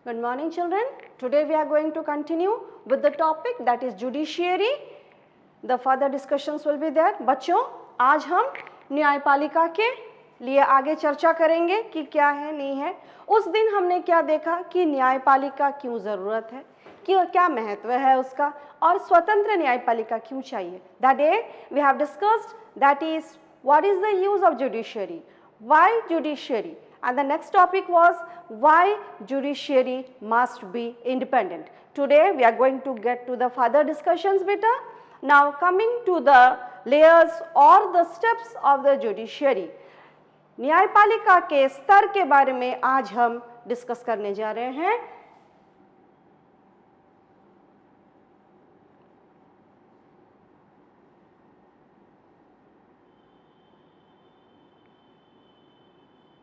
Good morning children. Today we are going to continue with the topic that is judiciary. The further discussions will be there. बच्चों आज हम न्यायपालिका के लिए आगे चर्चा करेंगे कि क्या है नहीं है। उस दिन हमने क्या देखा कि न्यायपालिका क्यों ज़रूरत है, कि क्या महत्व है उसका और स्वतंत्र न्यायपालिका क्यों चाहिए। That day we have discussed that is what is the use of judiciary, why judiciary, and the next topic was why judiciary must be independent. Today we are going to get to the further discussions beta. Now coming to the layers or the steps of the judiciary, न्यायपालिका के स्तर के बारे में आज हम discuss करने जा रहे हैं।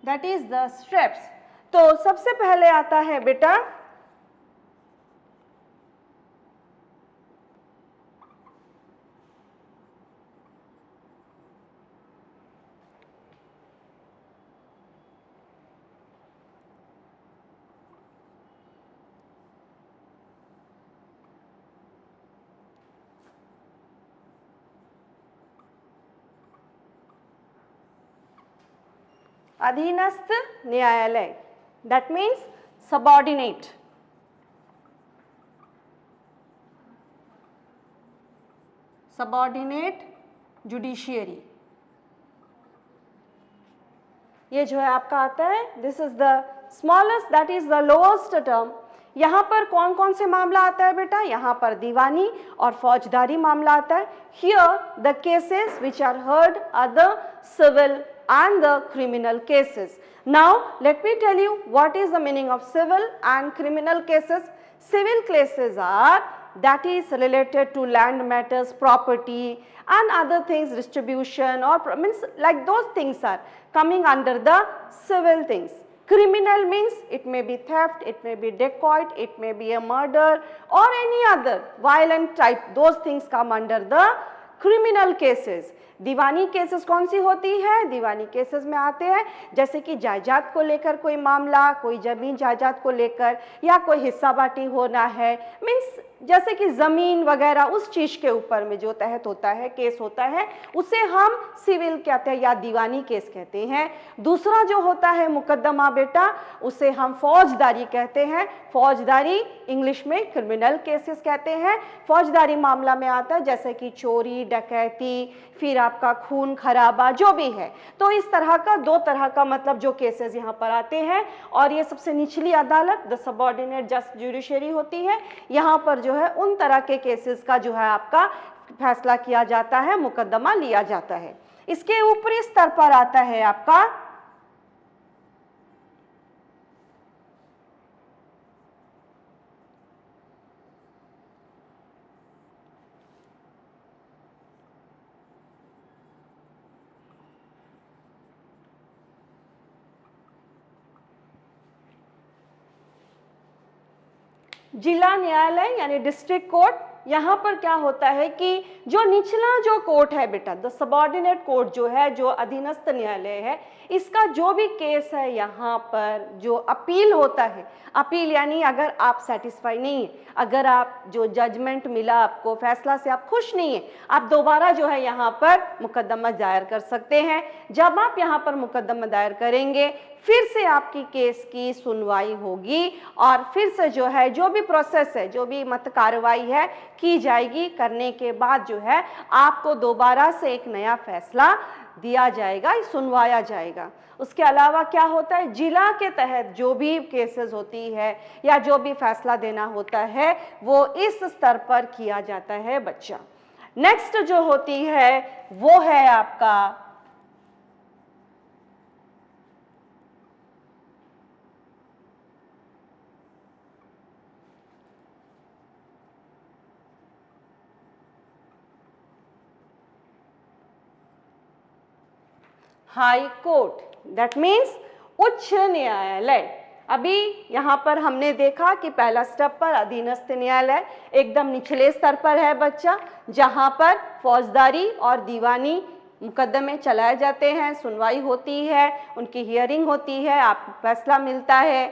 That is the steps. तो सबसे पहले आता है बेटा अधीनस्थ न्यायालय, that means subordinate. Subordinate judiciary. ये जो है आपका आता है, this is the smallest, that is the lowest term. यहाँ पर कौन कौन से मामला आता है बेटा? यहाँ पर दीवानी और फौजदारी मामला आता है. Here the cases which are heard are the civil and the criminal cases. Now let me tell you what is the meaning of civil and criminal cases. Civil cases are that is related to land matters, property and other things, distribution or means like those things are coming under the civil things. Criminal means it may be theft, it may be dacoit, it may be a murder or any other violent type. Those things come under the criminal cases. Deewani cases कौन सी होती है? दीवानी cases में आते हैं जैसे कि जायदाद को लेकर कोई मामला, कोई जमीन जायदाद को लेकर या कोई हिस्सा बांटी होना है, मीन्स जैसे कि ज़मीन वगैरह उस चीज़ के ऊपर में जो तहत होता है, केस होता है, उसे हम सिविल कहते हैं या दीवानी केस कहते हैं। दूसरा जो होता है मुकदमा बेटा, उसे हम फौजदारी कहते हैं। फौजदारी इंग्लिश में क्रिमिनल केसेस कहते हैं। फौजदारी मामला में आता है जैसे कि चोरी, डकैती, फिर आपका खून खराबा जो भी है। तो इस तरह का दो तरह का मतलब जो केसेस यहाँ पर आते हैं और ये सबसे निचली अदालत द सबऑर्डिनेट जस्ट जुडिशरी होती है। यहाँ पर जो है उन तरह के केसेस का जो है आपका फैसला किया जाता है, मुकदमा लिया जाता है। इसके ऊपरी स्तर पर आता है आपका जिला न्यायालय यानी डिस्ट्रिक्ट कोर्ट। यहाँ पर क्या होता है कि जो निचला जो कोर्ट है बेटा, द सबऑर्डिनेट कोर्ट जो है, जो अधीनस्थ न्यायालय है, इसका जो भी केस है यहाँ पर जो अपील होता है, अपील यानी अगर आप सेटिस्फाई नहीं है, अगर आप जो जजमेंट मिला आपको, फैसला से आप खुश नहीं है, आप दोबारा जो है यहाँ पर मुकदमा दायर कर सकते हैं। जब आप यहाँ पर मुकदमा दायर करेंगे फिर से आपकी केस की सुनवाई होगी और फिर से जो है जो भी प्रोसेस है, जो भी मत कार्रवाई है की जाएगी। करने के बाद जो है आपको दोबारा से एक नया फैसला दिया जाएगा, सुनवाया जाएगा। उसके अलावा क्या होता है, जिला के तहत जो भी केसेस होती है या जो भी फैसला देना होता है वो इस स्तर पर किया जाता है बच्चा। नेक्स्ट जो होती है वो है आपका हाई कोर्ट, दैट मीन्स उच्च न्यायालय। अभी यहाँ पर हमने देखा कि पहला स्टेप पर अधीनस्थ न्यायालय एकदम निचले स्तर पर है बच्चा, जहाँ पर फौजदारी और दीवानी मुकदमे चलाए जाते हैं, सुनवाई होती है, उनकी हियरिंग होती है, आपको फैसला मिलता है।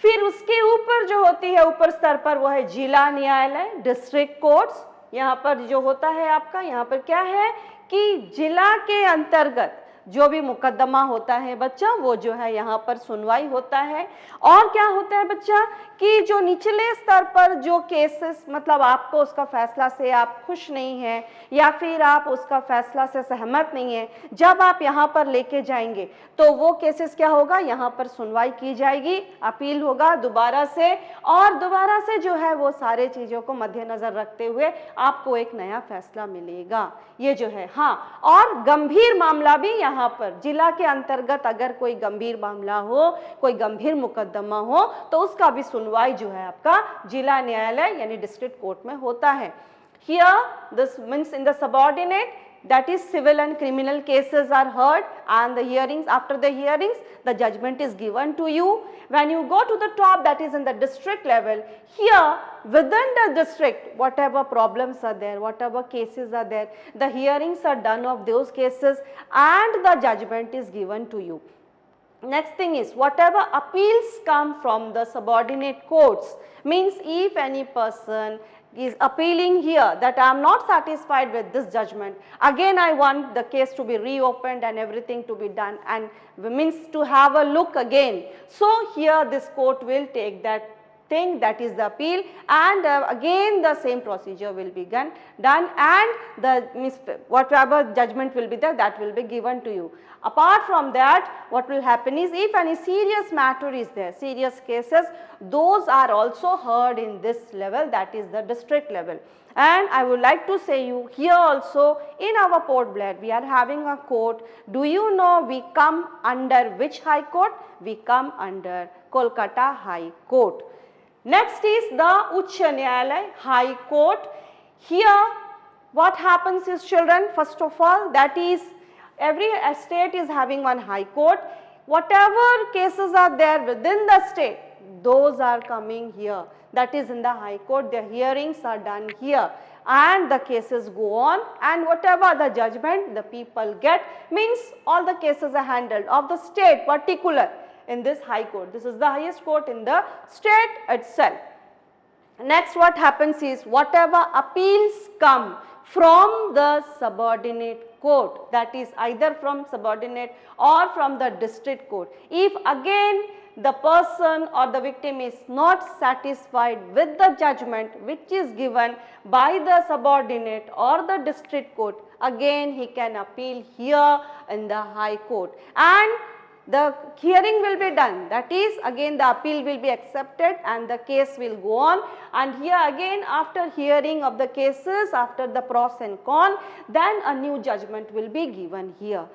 फिर उसके ऊपर जो होती है ऊपर स्तर पर वो है जिला न्यायालय, डिस्ट्रिक्ट कोर्ट्स। यहाँ पर जो होता है आपका, यहाँ पर क्या है कि जिला के अंतर्गत जो भी मुकदमा होता है बच्चा, वो जो है यहाँ पर सुनवाई होता है। और क्या होता है बच्चा कि जो निचले स्तर पर जो केसेस, मतलब आपको उसका फैसला से आप खुश नहीं हैं या फिर आप उसका फैसला से सहमत नहीं है, जब आप यहाँ पर लेके जाएंगे तो वो केसेस क्या होगा, यहाँ पर सुनवाई की जाएगी, अपील होगा दोबारा से, और दोबारा से जो है वो सारे चीज़ों को मद्देनजर रखते हुए आपको एक नया फैसला मिलेगा। ये जो है, हाँ, और गंभीर मामला भी यहाँ पर जिला के अंतर्गत अगर कोई गंभीर मामला हो, कोई गंभीर मुकदमा हो, तो उसका भी सुनवाई जो है आपका जिला न्यायालय यानी डिस्ट्रिक्ट कोर्ट में होता है। Here this means in the subordinate, that is civil and criminal cases are heard, and the hearings, after the hearings the judgment is given to you. When you go to the top, that is in the district level, here within the district whatever problems are there, whatever cases are there, the hearings are done of those cases and the judgment is given to you. Next thing is whatever appeals come from the subordinate courts, means if any person is appealing here that I am not satisfied with this judgment, again I want the case to be reopened and everything to be done, and means to have a look again. So here this court will take that thing, that is the appeal, and again the same procedure will be done, and the means whatever judgment will be there, that will be given to you. Apart from that, what will happen is if any serious matter is there, serious cases, those are also heard in this level, that is the district level. And I would like to say you here also in our Port Blair we are having a court. Do you know we come under which High Court? We come under Kolkata High Court. Next is the Uच्च Nyayalay, High Court. Here what happens is, children, first of all, that is every state is having one High Court. Whatever cases are there within the state, those are coming here. That is in the High Court, the hearings are done here and the cases go on, and whatever the judgment the people get, means all the cases are handled of the state particular in this High Court. This is the highest court in the state itself. Next what happens is whatever appeals come from the subordinate court, that is either from subordinate or from the district court, if again the person or the victim is not satisfied with the judgment which is given by the subordinate or the district court, again he can appeal here in the High Court and the hearing will be done. That is, again the appeal will be accepted and the case will go on, and here again after hearing of the cases, after the pros and cons, then a new judgment will be given here.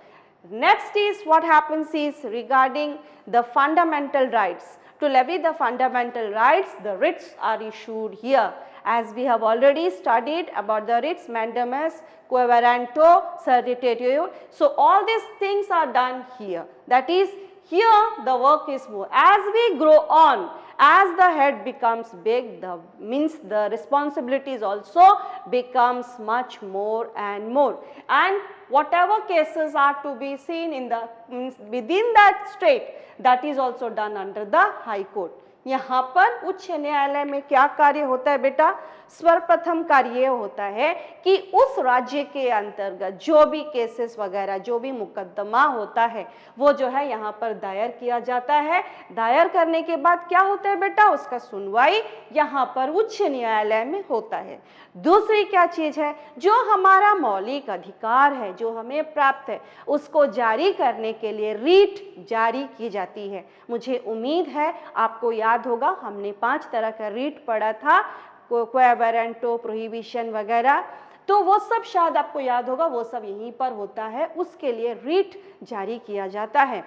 Next is what happens is regarding the fundamental rights. To levy the fundamental rights, the writs are issued here. As we have already studied about the writs, mandamus, quo warranto, certitudo. So all these things are done here. That is, here the work is more. As we grow on, as the head becomes big, the means the responsibilities also becomes much more and more. And whatever cases are to be seen in the means within that state, that is also done under the High Court. यहाँ पर उच्च न्यायालय में क्या कार्य होता है बेटा? सर्वप्रथम कार्य ये होता है कि उस राज्य के अंतर्गत जो भी केसेस वगैरह, जो भी मुकदमा होता है, वो जो है यहाँ पर दायर किया जाता है। दायर करने के बाद क्या होता है बेटा? उसका सुनवाई यहाँ पर उच्च न्यायालय में होता है। दूसरी क्या चीज़ है? जो हमारा मौलिक अधिकार है, जो हमें प्राप्त है, उसको जारी करने के लिए रीट जारी की जाती है। मुझे उम्मीद है आपको याद होगा, हमने 5 तरह का रीट पढ़ा था, क्वो वारंटो, प्रोहिबिशन वगैरह, तो वो सब शायद आपको याद होगा, वो सब यहीं पर होता है, उसके लिए रीट जारी किया जाता है।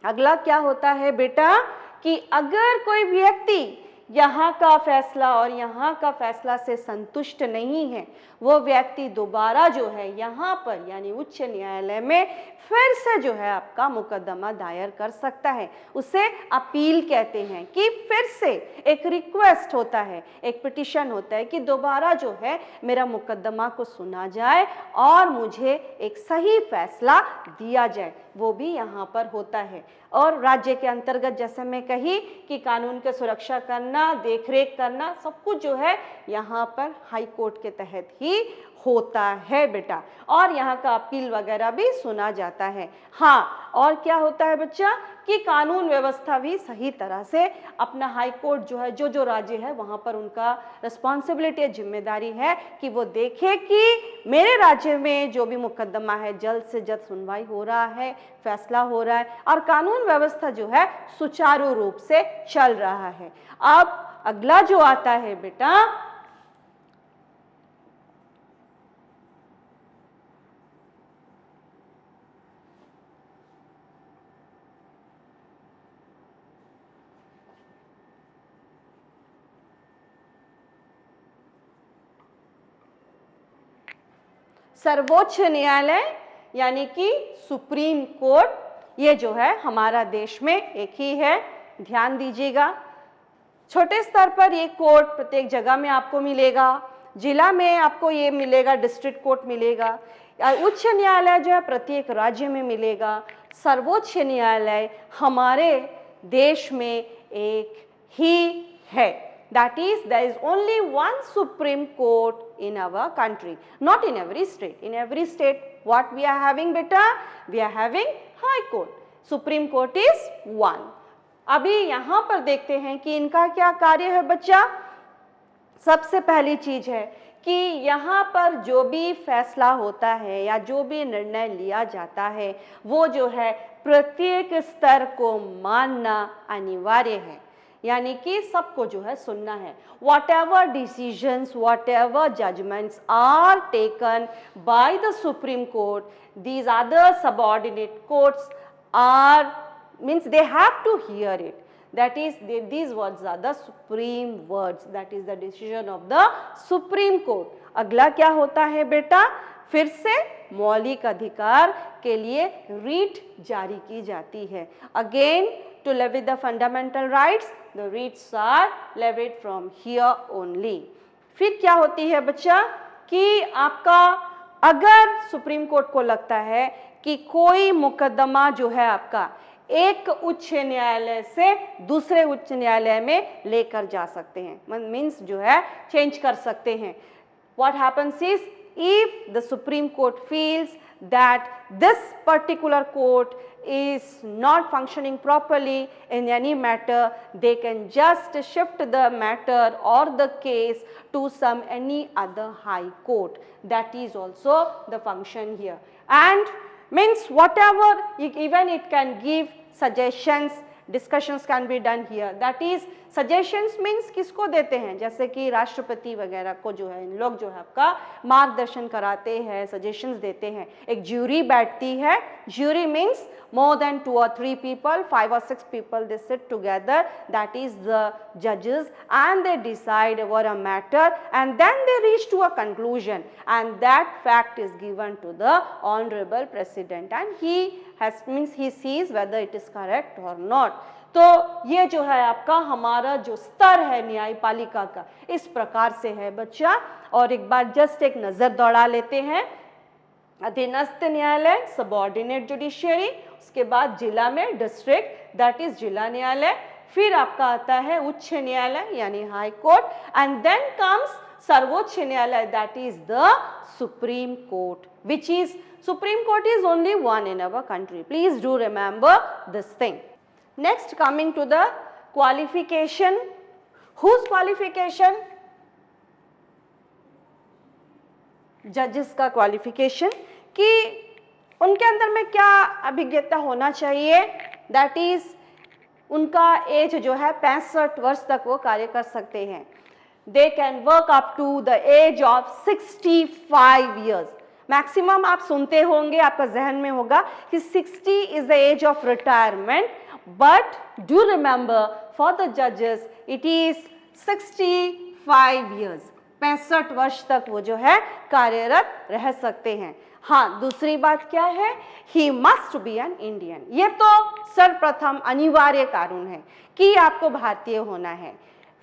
अगला क्या होता है बेटा कि अगर कोई व्यक्ति यहाँ का फैसला और यहाँ का फैसला से संतुष्ट नहीं है, वो व्यक्ति दोबारा जो है यहाँ पर यानी उच्च न्यायालय में फिर से जो है आपका मुकदमा दायर कर सकता है। उसे अपील कहते हैं कि फिर से एक रिक्वेस्ट होता है, एक पिटिशन होता है कि दोबारा जो है मेरा मुकदमा को सुना जाए और मुझे एक सही फैसला दिया जाए, वो भी यहाँ पर होता है। और राज्य के अंतर्गत जैसे मैं कही कि कानून की सुरक्षा करना, देखरेख करना, सब कुछ जो है यहाँ पर हाई कोर्ट के तहत ही होता है बेटा, और यहाँ का अपील वगैरह भी सुना जाता है। हाँ, और क्या होता है बच्चा कि कानून व्यवस्था भी सही तरह से अपना हाई कोर्ट जो है, जो राज्य है वहाँ पर उनका रिस्पॉन्सिबिलिटी, जिम्मेदारी है कि वो देखे कि मेरे राज्य में जो भी मुकदमा है जल्द से जल्द सुनवाई हो रहा है, फैसला हो रहा है और कानून व्यवस्था जो है सुचारू रूप से चल रहा है। अब अगला जो आता है बेटा, सर्वोच्च न्यायालय यानी कि सुप्रीम कोर्ट, ये जो है हमारा देश में एक ही है, ध्यान दीजिएगा। छोटे स्तर पर ये कोर्ट प्रत्येक जगह में आपको मिलेगा, जिला में आपको ये मिलेगा, डिस्ट्रिक्ट कोर्ट मिलेगा। उच्च न्यायालय जो है प्रत्येक राज्य में मिलेगा। सर्वोच्च न्यायालय हमारे देश में एक ही है। That is, there is only one Supreme Court in our country, not in every state. In every state, what we are having beta? We are having High Court. Supreme Court is one. अभी यहाँ पर देखते हैं कि इनका क्या कार्य है बच्चा। सबसे पहली चीज है कि यहाँ पर जो भी फैसला होता है या जो भी निर्णय लिया जाता है वो जो है प्रत्येक स्तर को मानना अनिवार्य है, यानी कि सबको जो है सुनना है। Whatever decisions, whatever judgments are taken by the Supreme Court, these other subordinate courts are, means they have to hear it. That is, these words are the supreme words. That is the decision of the Supreme Court. अगला क्या होता है बेटा, फिर से मौलिक अधिकार के लिए रीट जारी की जाती है। Again, to levy the fundamental rights, the writs are levied from here only. फिर क्या होती है बच्चा कि आपका अगर सुप्रीम कोर्ट को लगता है कि कोई मुकदमा जो है आपका एक उच्च न्यायालय से दूसरे उच्च न्यायालय में लेकर जा सकते हैं, मीन्स जो है चेंज कर सकते हैं। What happens is, if the Supreme Court feels that this particular court is not functioning properly in any matter, they can just shift the matter or the case to some any other high court. That is also the function here. And means whatever, even it can give suggestions, discussions can be done here. That is, suggestions means किसको देते हैं, जैसे कि राष्ट्रपति वगैरह को जो है इन लोग जो है आपका मार्गदर्शन कराते हैं, सजेशंस देते हैं। एक ज्यूरी बैठती है, jury means more than 2 or 3 people, 5 or 6 people, they sit together, that is the judges, and they decide over a matter and then they reach to a conclusion, and that fact is given to the honorable president and he has, means he sees whether it is correct or not. तो ये जो है आपका हमारा जो स्तर है न्यायपालिका का, इस प्रकार से है बच्चा। और एक बार जस्ट एक नज़र दौड़ा लेते हैं। अधीनस्थ न्यायालय, सबऑर्डिनेट जुडिशियरी, उसके बाद जिला में डिस्ट्रिक्ट, दैट इज जिला न्यायालय, फिर आपका आता है उच्च न्यायालय यानी high court, and then comes सर्वोच्च न्यायालय, that is the supreme court, which is Supreme Court is only one in our country. Please do remember this thing. Next, coming to the qualification. Whose qualification? Judges का qualification कि उनके अंदर में क्या अभिज्ञता होना चाहिए, that is उनका as जो है 65 वर्ष तक वो कार्य कर सकते हैं। They can work up to the age of 65 years. Maximum आप सुनते होंगे, आपका जहन में होगा कि 60 is the age of retirement, but do remember for the judges it is 65 years, 65 वर्ष तक वो जो है कार्यरत रह सकते हैं। हाँ, दूसरी बात क्या है, he must be an Indian. ये तो सर्वप्रथम अनिवार्य कानून है कि आपको भारतीय होना है।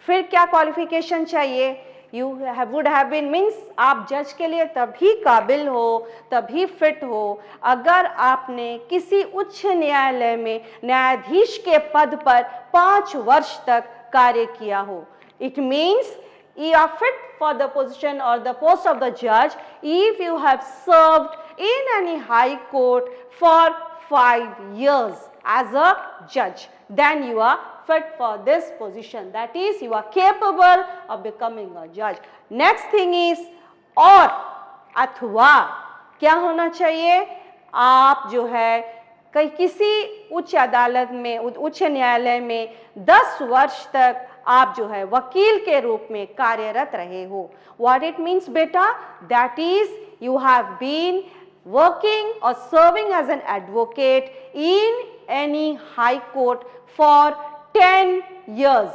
फिर क्या क्वालिफिकेशन चाहिए, you would have been means आप जज के लिए तभी काबिल हो, तभी फिट हो अगर आपने किसी उच्च न्यायालय में न्यायाधीश के पद पर 5 वर्ष तक कार्य किया हो। It means you are fit for the position or the post of the judge if you have served in any high court for 5 years as a judge, then you are fit for this position, that is you are capable of becoming a judge. Next thing is और अथवा क्या होना चाहिए, आप जो है किसी उच्च अदालत में, उच्च न्यायालय में 10 वर्ष तक आप जो है वकील के रूप में कार्यरत रहे हो। What it means बेटा, that is you have been working or serving as an advocate in any high court for 10 years.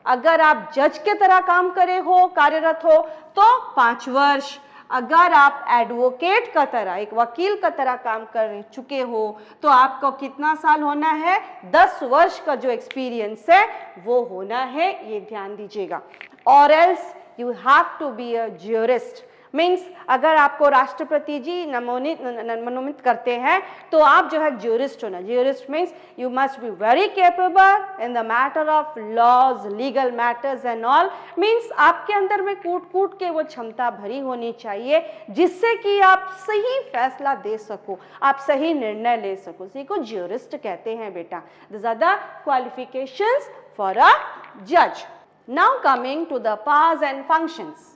अगर आप जज के तरह काम करे हो, कार्यरत हो तो 5 वर्ष, अगर आप एडवोकेट का तरह, एक वकील का तरह काम कर चुके हो तो आपको कितना साल होना है, 10 वर्ष का जो एक्सपीरियंस है वो होना है, ये ध्यान दीजिएगा। और else you have to be a jurist, means अगर आपको राष्ट्रपति जी मनोनीत करते हैं तो आप जो है ज्यूरिस्ट होना। Jurist means you must be very capable in the matter of laws, legal matters and all, means आपके अंदर में कूट कूट के वो क्षमता भरी होनी चाहिए जिससे कि आप सही फैसला दे सको, आप सही निर्णय ले सको। इसी को ज्यूरिस्ट कहते हैं बेटा। This are the qualifications for a जज। Now coming to the powers and functions.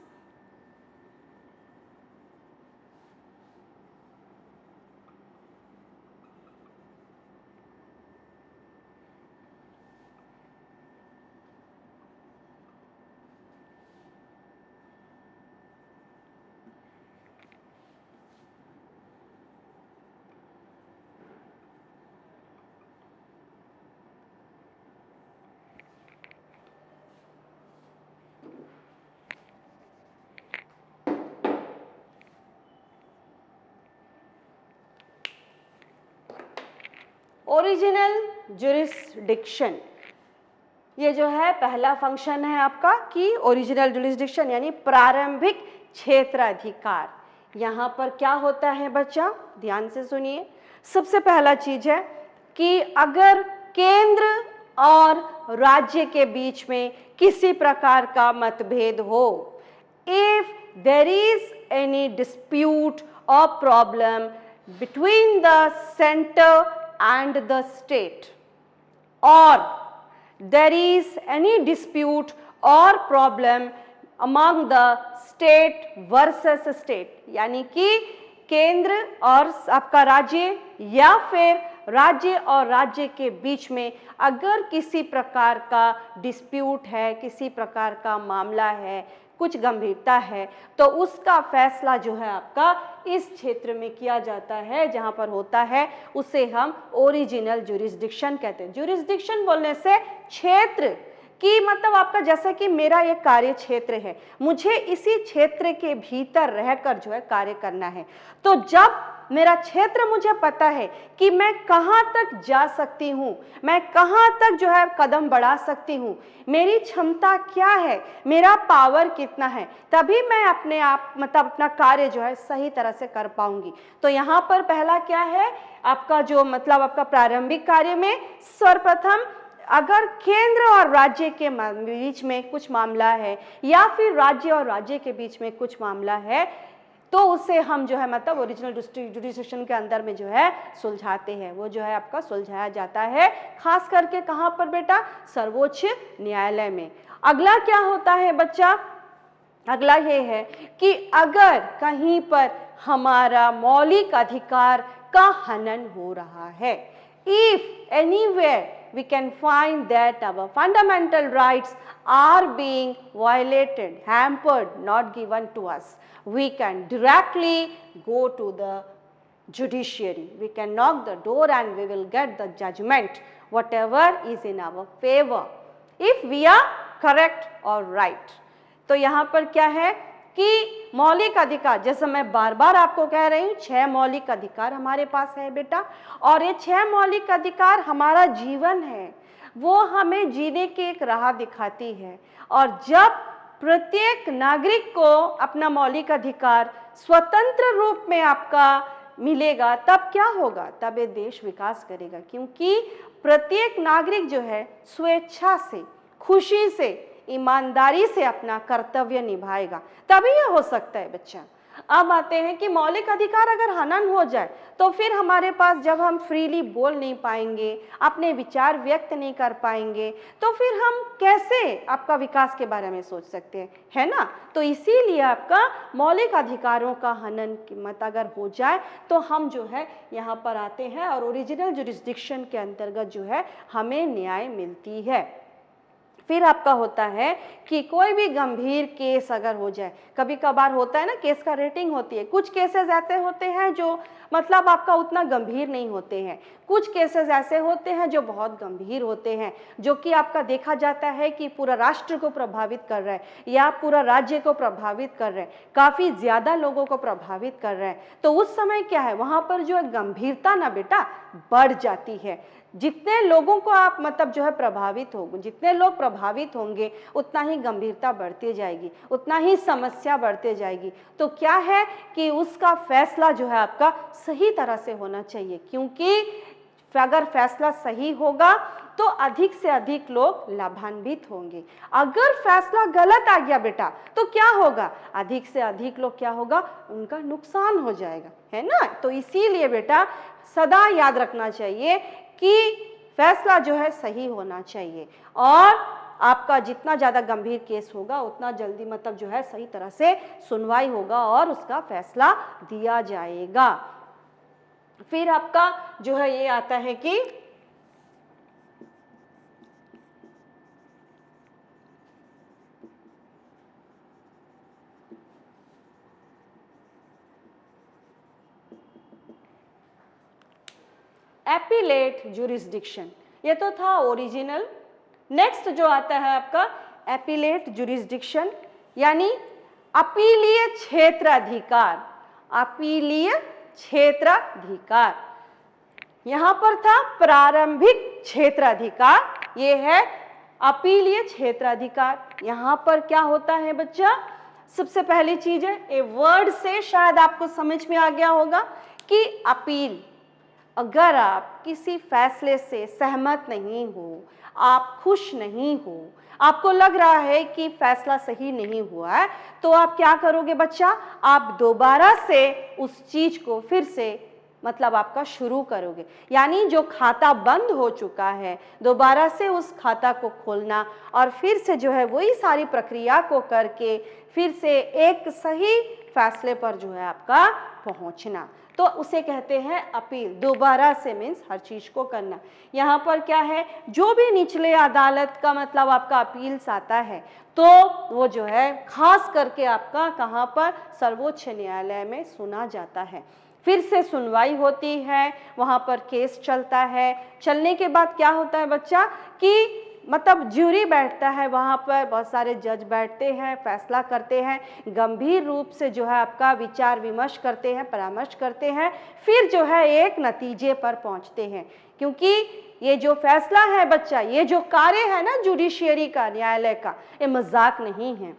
Original jurisdiction, ये जो है पहला फंक्शन है आपका कि ओरिजिनल जुरिस्डिक्शन यानी प्रारंभिक क्षेत्राधिकार। यहाँ पर क्या होता है बच्चा, ध्यान से सुनिए। सबसे पहला चीज है कि अगर केंद्र और राज्य के बीच में किसी प्रकार का मतभेद हो, if there is any dispute और problem between the centre and the state, or there is any dispute or problem among the state versus state, यानी कि केंद्र और आपका राज्य या फिर राज्य और राज्य के बीच में अगर किसी प्रकार का डिस्प्यूट है, किसी प्रकार का मामला है, कुछ गंभीरता है, तो उसका फैसला जो है आपका इस क्षेत्र में किया जाता है जहां पर होता है, उसे हम ओरिजिनल जुरिस्डिक्शन कहते हैं। जुरिस्डिक्शन बोलने से क्षेत्र की मतलब आपका, जैसा कि मेरा ये कार्य क्षेत्र है, मुझे इसी क्षेत्र के भीतर रहकर जो है कार्य करना है। तो जब मेरा क्षेत्र मुझे पता है कि मैं कहाँ तक जा सकती हूँ, मैं कहाँ तक जो है कदम बढ़ा सकती हूँ, मेरी क्षमता क्या है, मेरा पावर कितना है, तभी मैं अपने आप मतलब अपना कार्य जो है सही तरह से कर पाऊंगी। तो यहाँ पर पहला क्या है आपका जो मतलब आपका प्रारंभिक कार्य में सर्वप्रथम अगर केंद्र और राज्य के बीच में कुछ मामला है या फिर राज्य और राज्य के बीच में कुछ मामला है तो उसे हम जो है मतलब ओरिजिनल जुरिस्डिक्शन के अंदर में जो है सुलझाते हैं। वो जो है आपका सुलझाया जाता है खास करके कहाँ पर बेटा, सर्वोच्च न्यायालय में। अगला क्या होता है बच्चा, अगला ये है कि अगर कहीं पर हमारा मौलिक अधिकार का हनन हो रहा है, if anywhere we can find that our fundamental rights are being violated, hampered, not given to us, we can directly go to the judiciary. We can knock the door and we will get the judgment, whatever is in our favor. If we are correct और right. तो यहाँ पर क्या है कि मौलिक अधिकार, जैसे मैं बार बार आपको कह रही हूँ, 6 मौलिक अधिकार हमारे पास है बेटा, और ये 6 मौलिक अधिकार हमारा जीवन है, वो हमें जीने की एक राह दिखाती है। और जब प्रत्येक नागरिक को अपना मौलिक अधिकार स्वतंत्र रूप में आपका मिलेगा, तब क्या होगा, तब ये देश विकास करेगा, क्योंकि प्रत्येक नागरिक जो है स्वेच्छा से, खुशी से, ईमानदारी से अपना कर्तव्य निभाएगा, तभी यह हो सकता है बच्चा। अब आते हैं कि मौलिक अधिकार अगर हनन हो जाए तो फिर हमारे पास, जब हम फ्रीली बोल नहीं पाएंगे, अपने विचार व्यक्त नहीं कर पाएंगे, तो फिर हम कैसे आपका विकास के बारे में सोच सकते हैं, है ना। तो इसीलिए आपका मौलिक अधिकारों का हनन की मत अगर हो जाए तो हम जो है यहाँ पर आते हैं और ओरिजिनल जुरिस्डिक्शन के अंतर्गत जो है हमें न्याय मिलती है। फिर आपका होता है कि कोई भी गंभीर केस अगर हो जाए, कभी कभार होता है ना, केस का रेटिंग होती है, कुछ केसेस ऐसे होते हैं जो मतलब आपका उतना गंभीर नहीं होते हैं, कुछ केसेस ऐसे होते हैं जो बहुत गंभीर होते हैं, जो कि आपका देखा जाता है कि पूरा राष्ट्र को प्रभावित कर रहा है या पूरा राज्य को प्रभावित कर रहे हैं, काफ़ी ज़्यादा लोगों को प्रभावित कर रहे हैं। तो उस समय क्या है, वहाँ पर जो है गंभीरता ना बेटा बढ़ जाती है। जितने लोगों को आप मतलब जो है प्रभावित होंगे, जितने लोग प्रभावित होंगे, उतना ही गंभीरता बढ़ती जाएगी, उतना ही समस्या बढ़ती जाएगी। तो क्या है कि उसका फैसला जो है आपका सही तरह से होना चाहिए, क्योंकि अगर फैसला सही होगा तो अधिक से अधिक लोग लाभान्वित होंगे। अगर फैसला गलत आ गया बेटा तो क्या होगा, अधिक से अधिक लोग क्या होगा, उनका नुकसान हो जाएगा, है ना। तो इसीलिए बेटा सदा याद रखना चाहिए कि फैसला जो है सही होना चाहिए, और आपका जितना ज़्यादा गंभीर केस होगा उतना जल्दी मतलब जो है सही तरह से सुनवाई होगा और उसका फैसला दिया जाएगा। फिर आपका जो है ये आता है कि एपीलेट जुरिस्डिक्शन, ये तो था ओरिजिनल। नेक्स्ट जो आता है आपका एपीलेट जुरिस्डिक्शन, यानी अपीलीय क्षेत्राधिकार। अपीलीय क्षेत्राधिकार, यहाँ पर था प्रारंभिक क्षेत्राधिकार, ये है अपीलीय क्षेत्राधिकार। यहाँ पर क्या होता है बच्चा, सबसे पहली चीज है, ए वर्ड से शायद आपको समझ में आ गया होगा कि अपील, अगर आप किसी फैसले से सहमत नहीं हो, आप खुश नहीं हो, आपको लग रहा है कि फैसला सही नहीं हुआ है, तो आप क्या करोगे बच्चा, आप दोबारा से उस चीज को फिर से मतलब आपका शुरू करोगे। यानी जो खाता बंद हो चुका है, दोबारा से उस खाता को खोलना और फिर से जो है वही सारी प्रक्रिया को करके फिर से एक सही फैसले पर जो है आपका पहुंचना, तो उसे कहते हैं अपील। दोबारा से मीन्स हर चीज को करना। यहाँ पर क्या है, जो भी निचले अदालत का मतलब आपका अपील्स आता है, तो वो जो है खास करके आपका कहाँ पर, सर्वोच्च न्यायालय में सुना जाता है। फिर से सुनवाई होती है, वहाँ पर केस चलता है। चलने के बाद क्या होता है बच्चा कि मतलब ज्यूरी बैठता है, वहाँ पर बहुत सारे जज बैठते हैं, फैसला करते हैं, गंभीर रूप से जो है आपका विचार विमर्श करते हैं, परामर्श करते हैं, फिर जो है एक नतीजे पर पहुँचते हैं। क्योंकि ये जो फैसला है बच्चा, ये जो कार्य है ना जुडिशियरी का, न्यायालय का, ये मजाक नहीं है।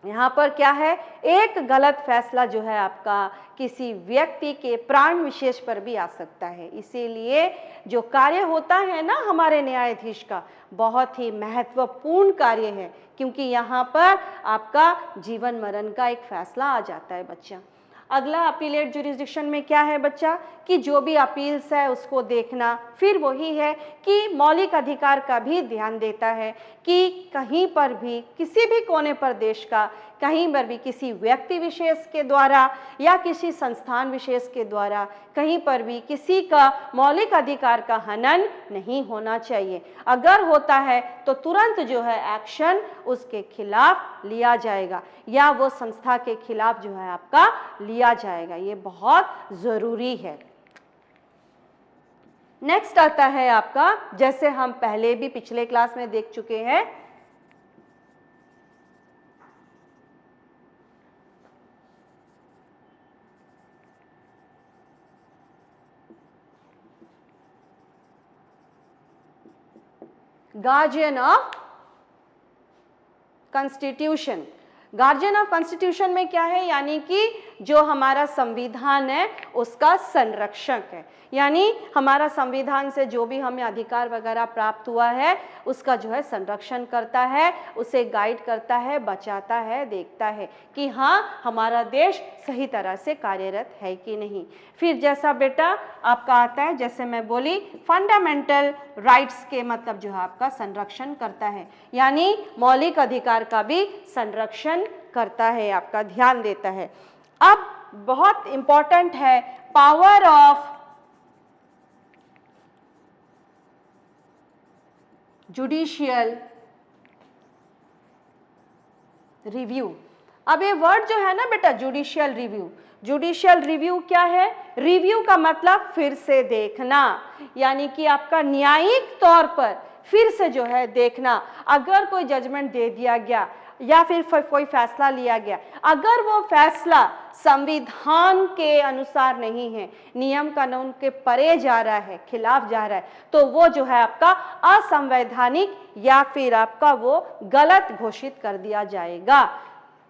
यहाँ पर क्या है, एक गलत फैसला जो है आपका किसी व्यक्ति के प्राण विशेष पर भी आ सकता है। इसीलिए जो कार्य होता है ना हमारे न्यायाधीश का, बहुत ही महत्वपूर्ण कार्य है, क्योंकि यहाँ पर आपका जीवन मरण का एक फैसला आ जाता है बच्चा। अगला अपीलेट जुरिस्डिक्शन में क्या है बच्चा कि जो भी अपील्स है उसको देखना। फिर वही है कि मौलिक अधिकार का भी ध्यान देता है कि कहीं पर भी, किसी भी कोने पर देश का, कहीं पर भी किसी व्यक्ति विशेष के द्वारा या किसी संस्थान विशेष के द्वारा कहीं पर भी किसी का मौलिक अधिकार का हनन नहीं होना चाहिए। अगर होता है तो तुरंत जो है एक्शन उसके खिलाफ लिया जाएगा या वो संस्था के खिलाफ जो है आपका लिया जाएगा। ये बहुत ज़रूरी है। नेक्स्ट आता है आपका, जैसे हम पहले भी पिछले क्लास में देख चुके हैं, guardian of constitution. Guardian of constitution में क्या है, यानी कि जो हमारा संविधान है उसका संरक्षक है, यानी हमारा संविधान से जो भी हमें अधिकार वगैरह प्राप्त हुआ है उसका जो है संरक्षण करता है, उसे गाइड करता है, बचाता है, देखता है कि हाँ हमारा देश सही तरह से कार्यरत है कि नहीं। फिर जैसा बेटा आपका आता है, जैसे मैं बोली फंडामेंटल राइट्स के मतलब जो है आपका संरक्षण करता है, यानी मौलिक अधिकार का भी संरक्षण करता है, आपका ध्यान देता है। अब बहुत इंपॉर्टेंट है पावर ऑफ जुडिशियल रिव्यू। अब ये वर्ड जो है ना बेटा जुडिशियल रिव्यू, जुडिशियल रिव्यू क्या है, रिव्यू का मतलब फिर से देखना, यानी कि आपका न्यायिक तौर पर फिर से जो है देखना। अगर कोई जजमेंट दे दिया गया या फिर कोई फैसला लिया गया, अगर वो फैसला संविधान के अनुसार नहीं है, नियम कानून के परे जा रहा है, खिलाफ जा रहा है, तो वो जो है आपका असंवैधानिक या फिर आपका वो गलत घोषित कर दिया जाएगा।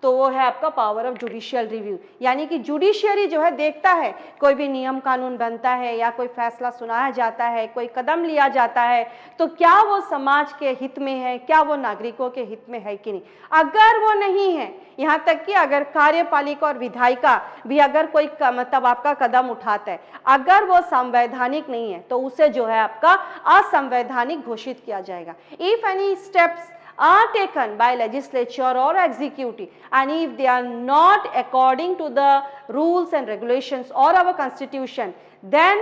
तो वो है आपका पावर ऑफ जुडिशियल रिव्यू, यानी कि जुडिशियरी जो है देखता है कोई भी नियम कानून बनता है या कोई फैसला सुनाया जाता है, कोई कदम लिया जाता है, तो क्या वो समाज के हित में है, क्या वो नागरिकों के हित में है कि नहीं। अगर वो नहीं है, यहाँ तक कि अगर कार्यपालिका और विधायिका भी अगर कोई मतलब आपका कदम उठाता है, अगर वो संवैधानिक नहीं है तो उसे जो है आपका असंवैधानिक घोषित किया जाएगा। If any steps are taken by legislature or executive and if they are not according to the rules and regulations or our constitution, then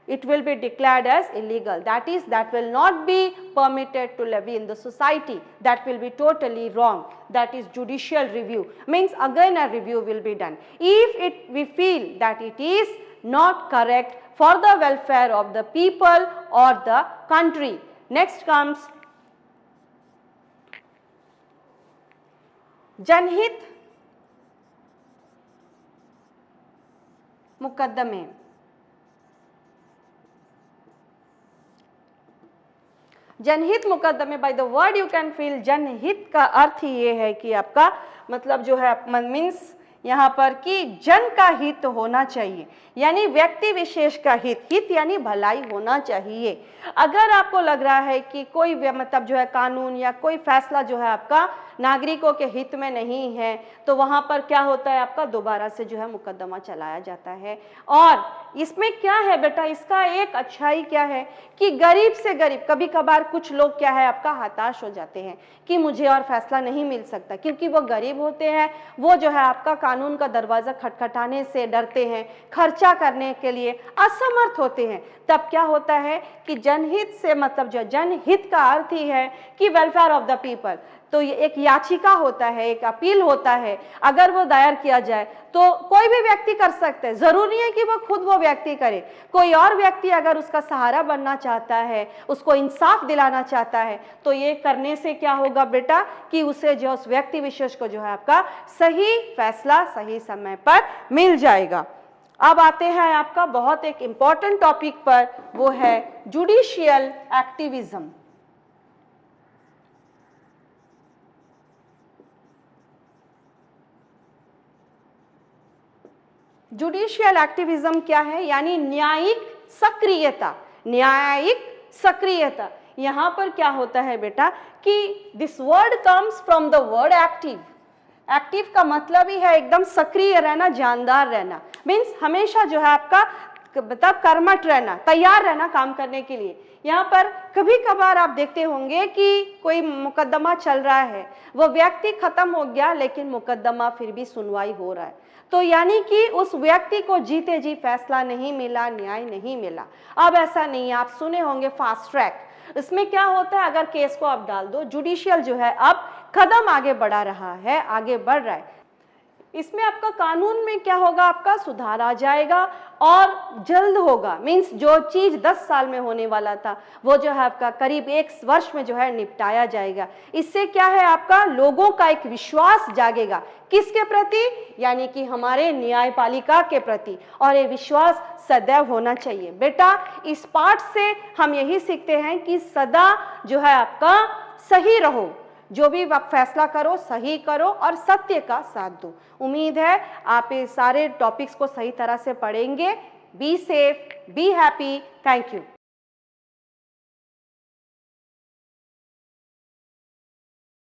it will be declared as illegal. That is, that will not be permitted to levy in the society. That will be totally wrong. That is judicial review. Means again a review will be done. If we feel that it is not correct for the welfare of the people or the country. Next comes जनहित मुकदमे। जनहित मुकदमे, by the word you can feel, जनहित का अर्थ ही ये है कि आपका मतलब जो है मीन्स यहाँ पर कि जन का हित होना चाहिए, यानी व्यक्ति विशेष का हित, हित यानी भलाई होना चाहिए। अगर आपको लग रहा है कि कोई मतलब जो है कानून या कोई फैसला जो है आपका नागरिकों के हित में नहीं है, तो वहाँ पर क्या होता है आपका दोबारा से जो है मुकदमा चलाया जाता है। और इसमें क्या है बेटा, इसका एक अच्छाई क्या है कि गरीब से गरीब, कभी कभार कुछ लोग क्या है आपका हताश हो जाते हैं कि मुझे और फैसला नहीं मिल सकता, क्योंकि वो गरीब होते हैं, वो जो है आपका कानून का दरवाज़ा खटखटाने से डरते हैं, खर्चा करने के लिए असमर्थ होते हैं। तब क्या होता है कि जनहित से मतलब जो जनहित का अर्थ ही है कि वेलफेयर ऑफ द पीपल, तो ये एक याचिका होता है, एक अपील होता है। अगर वो दायर किया जाए तो कोई भी व्यक्ति कर सकते हैं, जरूरी है कि वो खुद वो व्यक्ति करे, कोई और व्यक्ति अगर उसका सहारा बनना चाहता है, उसको इंसाफ दिलाना चाहता है, तो ये करने से क्या होगा बेटा कि उसे जो उस व्यक्ति विशेष को जो है आपका सही फैसला सही समय पर मिल जाएगा। अब आते हैं आपका बहुत एक इंपॉर्टेंट टॉपिक पर, वो है जुडिशियल एक्टिविज्म। जुडिशियल एक्टिविज्म क्या है, यानी न्यायिक सक्रियता। न्यायिक सक्रियता यहाँ पर क्या होता है बेटा कि this word comes from the word active. Active का मतलब ही है एकदम सक्रिय रहना, जानदार रहना, मीन्स हमेशा जो है आपका मतलब कर्मठ रहना, तैयार रहना काम करने के लिए। यहाँ पर कभी कभार आप देखते होंगे कि कोई मुकदमा चल रहा है, वो व्यक्ति खत्म हो गया लेकिन मुकदमा फिर भी सुनवाई हो रहा है, तो यानी कि उस व्यक्ति को जीते जी फैसला नहीं मिला, न्याय नहीं मिला। अब ऐसा नहीं है, आप सुने होंगे फास्ट ट्रैक। इसमें क्या होता है, अगर केस को आप डाल दो, जुडिशियल जो है अब कदम आगे बढ़ा रहा है, आगे बढ़ रहा है। इसमें आपका कानून में क्या होगा, आपका सुधार आ जाएगा और जल्द होगा। मीन्स जो चीज़ 10 साल में होने वाला था वो जो है आपका करीब 1 वर्ष में जो है निपटाया जाएगा। इससे क्या है, आपका लोगों का एक विश्वास जागेगा, किसके प्रति, यानी कि हमारे न्यायपालिका के प्रति, और ये विश्वास सदैव होना चाहिए। बेटा इस पाठ से हम यही सीखते हैं कि सदा जो है आपका सही रहो, जो भी आप फैसला करो सही करो और सत्य का साथ दो। उम्मीद है आप ये सारे टॉपिक्स को सही तरह से पढ़ेंगे। Be safe, be happy, thank you.